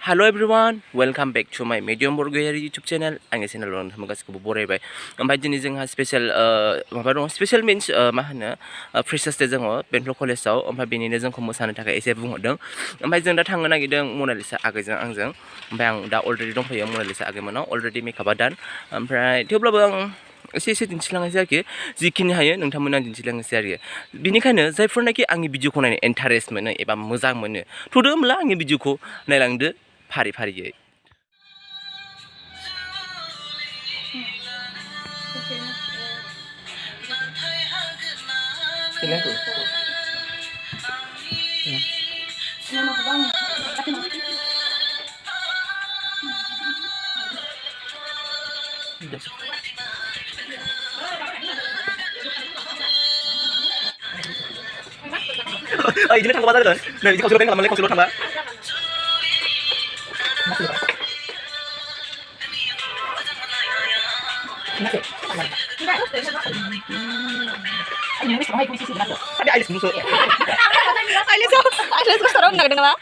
Hello everyone, welcome back to my Mediyon Borgoary YouTube channel. Ang channel ron hamu gaसिखौबो बरायबाय. ओमफ्राय दिनै जोंहा special माबा दं स्पेशल मिन्स मा होनो फ्रेशार्स डे जोङो बेंटल कलेजाव ओमफ्राय बेनिनो जोंखौ मोसानो थाखाय एसे बुंहरदों. ओमफ्राय जों दा थांनो नागिरदों मनालिसा आगैजों आंजों. ओमफ्राय आं दा अलरेडि दंफैयो मनालिसा आगैमोनाव अलरेडि मेकआपआ डान. ओमफ्राय थेवब्लाबो आं एसे दिन्थिलांनोसै आरोखि जिखिनि हायो नोंथांमोना दिन्थिलांनोसै आरोखि बेनिखायनो जायफोरनाखि आंनि भिडिअखौ नायनो इन्टारेस्ट मोनो एबा मोजां मोनो थुदो होमब्ला आंनि भिडिअखौ नायलांदो फारि फारियै 이제는 탄 거 맞아, 네, 이제 거기로 뺀거 맞네, 거기로 탄 거야. Tapi Ailes musuh. Ailes kok serem nggak dengar?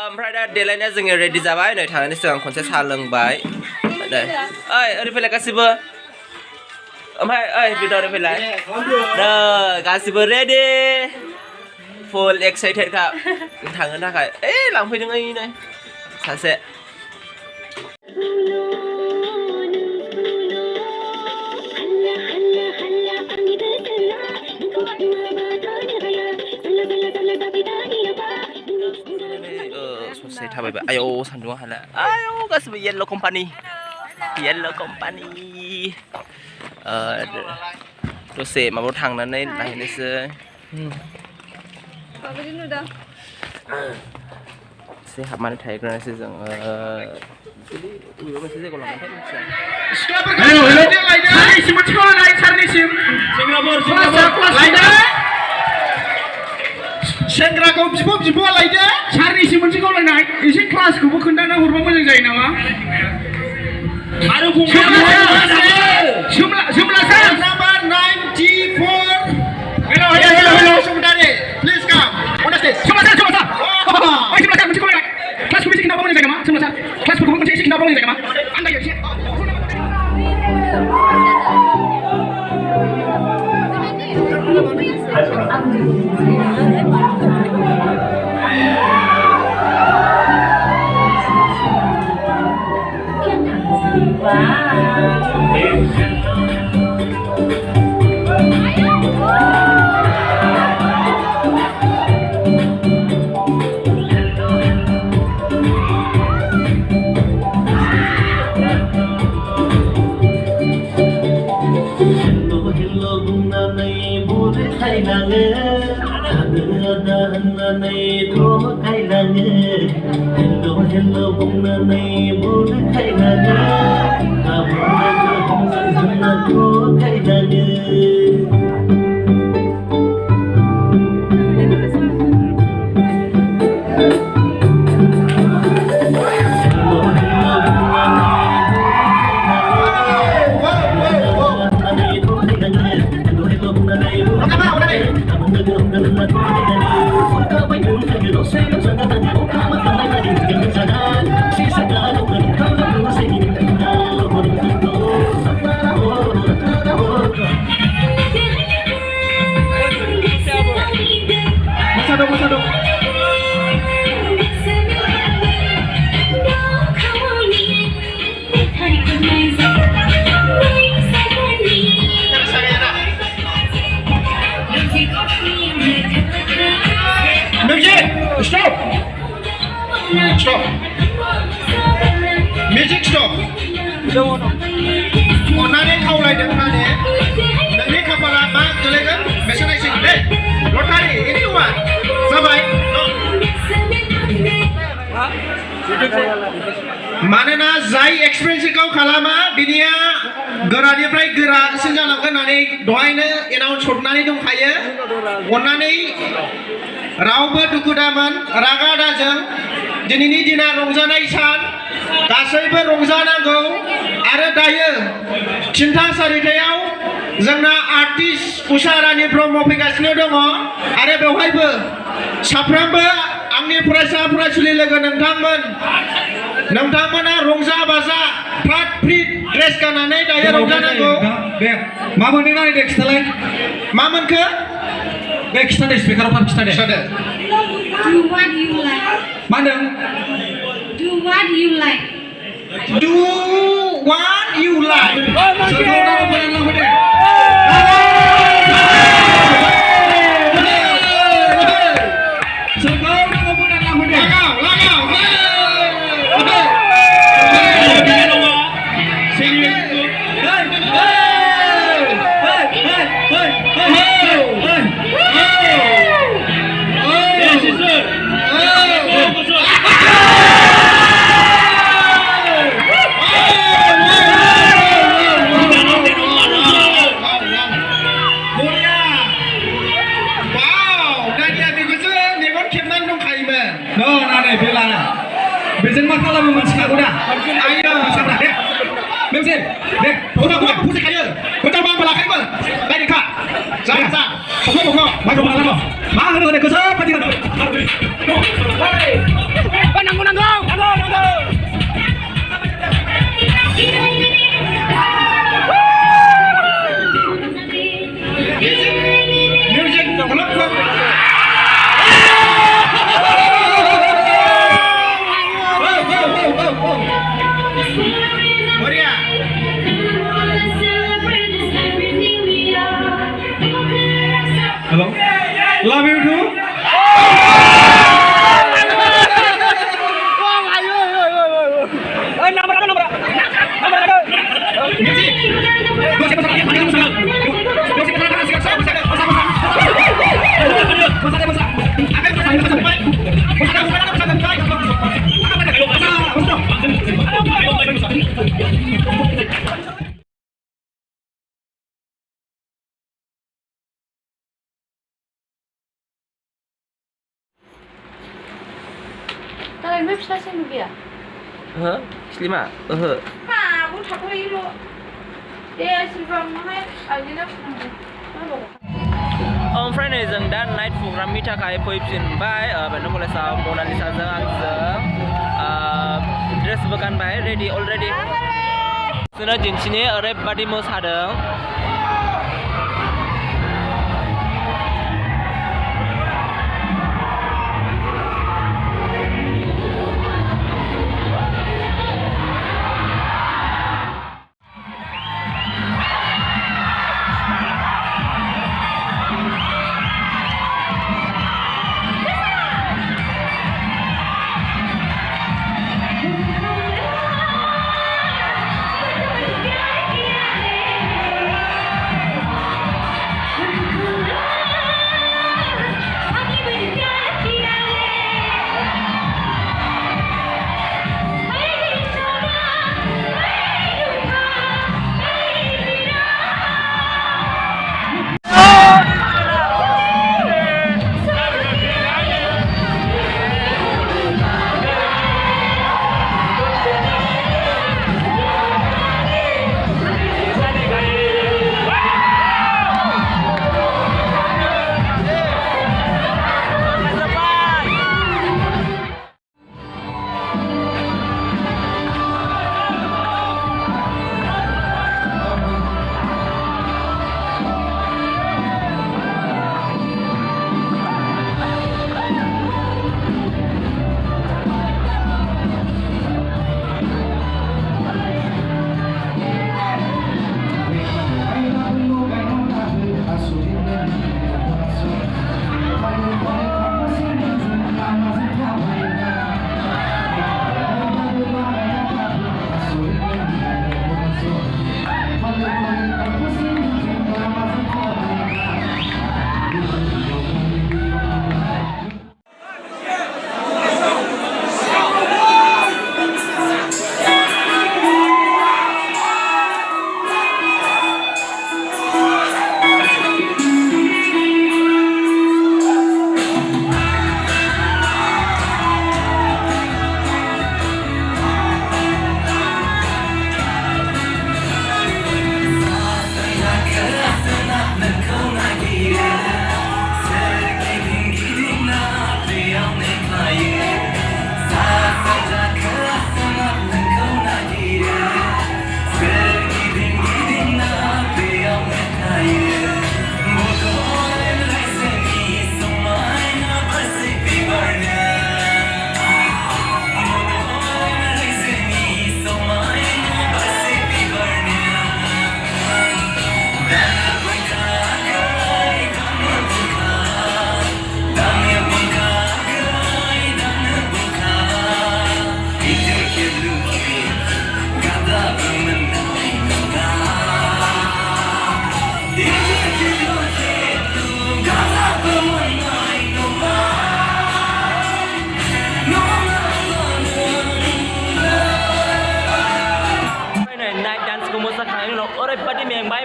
ओमफ्राय दा देलायनाया जोङो रेडि जाबाय नै थांनायनि सिगां खनसे साहा लोंबाय नै ओरै फैलाय गासिबो ओमफ्राय बिदा ओरै फैलाय नै गासिबो रेडि फुल एक्साइटेड खा थांनो थाखाय लांफैदों नै सासे ससे थाबायबाय आयौ सान्दुङा हाला आयौ गासिबो येल्ल' कम्पानि दसे माबायाव थांनानै नायनोसै एसे हाबनानै थाहैग्रोनोसै जों जुदि बबेबा मोनसे जायगायाव लांनायखाय मिथिया सेंग्राखौ बिब' लायदो सारनिसिम मोनसे गावलायनाय एसे क्लासखौबो खोन्थाना हरबा मोजां जायो नामा आरो सोमला सार नाम्बार 94 हेलो सुमदारि प्लिज काम अन द स्टेज सोमला सार सोमला सार मोनसे गावलायनाय क्लासखौ एसे खोन्थाबा मोजां जायो नामा सोमला सार क्लासफोरखौबो मोनसे एसे खोन्थाबा मोजां जायो नामा आन्दायो एसे hello bunganai bol khailane kabuna jonna ko khailane Stop! Music stop! अन्नानै खावलायदों होननानै नोंनि खाफाला मा गोलैगोन मेसेनायसै दे लटारि एनि नङा जाबाय मानोना जाय एक्सपिरियेन्सखौ खालामा बिनिया गोरानिफ्राय गोरासिन जालांगोन होननानै दहायनो एनाउन्स हरनानै दंखायो अन्नानै रावबो दुखु दामोन रागा दाजों दिनैनि दिना रंजानाय सान गासैबो रंजानांगौ आरो दायो थिनथा सारिथायाव जोंना आर्टिस्ट उषा रानी ब्रह्म फैगासिनो दङ आरो बेवहायबो साफ्रोमबो आंनि फरायसा फरायसुलि लोगो नोंथांमोना रंजा बाजा फ्रात फ्रित ड्रेस गाननानै दायो रंजानांगौ दे मा मोनदों ना दे खिथालाय मा मोनखो दे खिथादे स्पिकाराव थाब खिथादे Do what you like. मा होनदों Do what you like. Do what you like सोरखौ नांगौ फोरोंलांबाय दे सोरखौ नांगौ फोरोंलांबाय दे बेजों मा खालामो मोनथिखागौ दा आयो साबना दे मेमसे दे फुजिखायो फोथारबा आंबो लाखायोबो डाइरेक्टखा जा बख' माइक्र'फन लानांगौ मा होनो गोसो बायदि होनो नांगौ music Hello? Love you too? Kalian web stasiun dia? Lima. Nah, aku tak boleh lo. Dia silbang mana? Aja nak. Friend जों दा नाइट प्रग्रामनि थाखाय फैफिनबाय बेंटल कलेजाव मनालिसाजों आंजों ड्रेसबो गानबाय रेडि अलरेडि जोंनो दिन्थिनि ओरैबादि मोसादों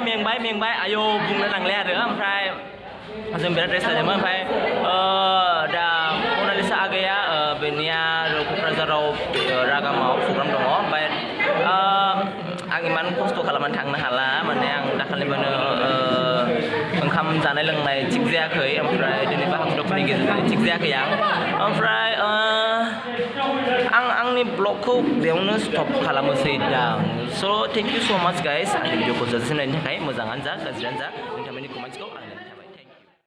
मेंबाय आयौ बुंनो नांले आरो ओमफ्राय जों बिराद रेस्ट लादोंमोन ओमफ्राय दा मनालिसा आगैया बेनिया क'क्राझाराव रागामाव प्रग्राम दङ ओमफ्राय आं इमान खस्थ' खालामनानै थांनो हाला माने आं दाखालिबोनो ओंखाम जानाय लोंनाय थिग जायाखै ओमफ्राय दिनैबो हाखु-दाखुनि गेजेरजों थिग जायाखै आं ओमफ्राय आं आंनि ब्लगखौ बेयावनो स्टप खालामोसै दां स' थेंक इउ स' माच गाइस आंनि भिडिअखौ जोबजासिम नायनो थाखाय मोजाङानो जा गाज्रियानो जा नोंथांमोननि कमेन्ट्सखौ आंनो